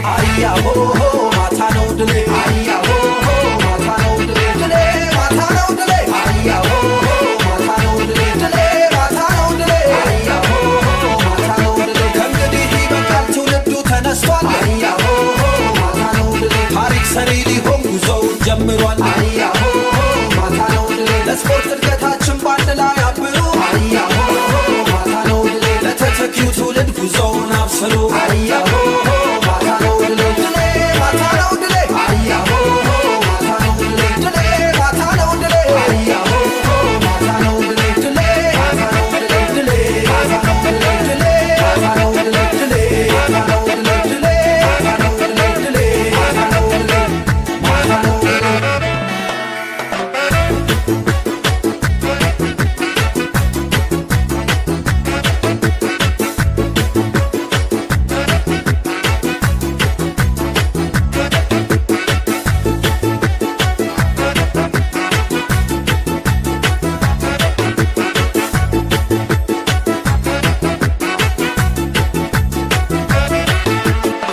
Aya ho ho mata no dele aya ho ho mata no dele dele mata no dele aya ho ho mata no dele dele mata no dele aya ho ho mata no dele ከእንግዲህ ይበቃል ትውልዱ ተነስቷል aya ho ho mata no dele ታሪክ ሰሪ ሊሆን ጉዞው ጀምሯል aya ho ho mata no dele ለስፖርት እድገታችን ባንድ ላይ አብሩ aya ho ho mata no dele ለተተኪው ትውልድ ጉዞውን አብስሩ aya ho ho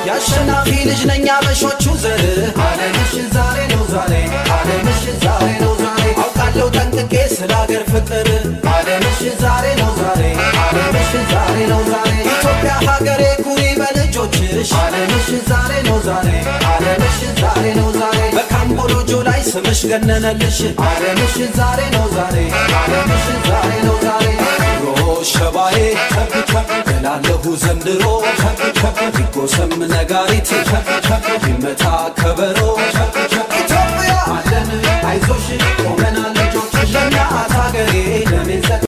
ያሸናፊ ልጅ ነኝ አበሾቹ ዘር ዓለምሽ ዛሬ ነው ዛሬ ዓለምሽ ዛሬ ነው ዛሬ አውቃለሁ ጠንቅቄ ስለ አገር ፍቅር ዓለምሽ ዛሬ ነው ዛሬ ዓለምሽ ዛሬ ነው ዛሬ ኢትዮጵያ ሀገሬ ኩሪ በልጆችሽ ዓለምሽ ዛሬ ነው ዛሬ ዓለምሽ ዛሬ ነው ዛሬ በካምቦሎጆ ላይ ስምሽ ገነነልሽ ዓለምሽ ዛሬ ነው ዛሬ ዓለምሽ ዛሬ ነው ዛሬ ሸባዬ ቸብ ቸብ እላለሁ ዘንድሮ ቸብ ቸብ ይጎሰም ነጋሪት ቸብ ቸብ ይመታ ከበሮ ቸብ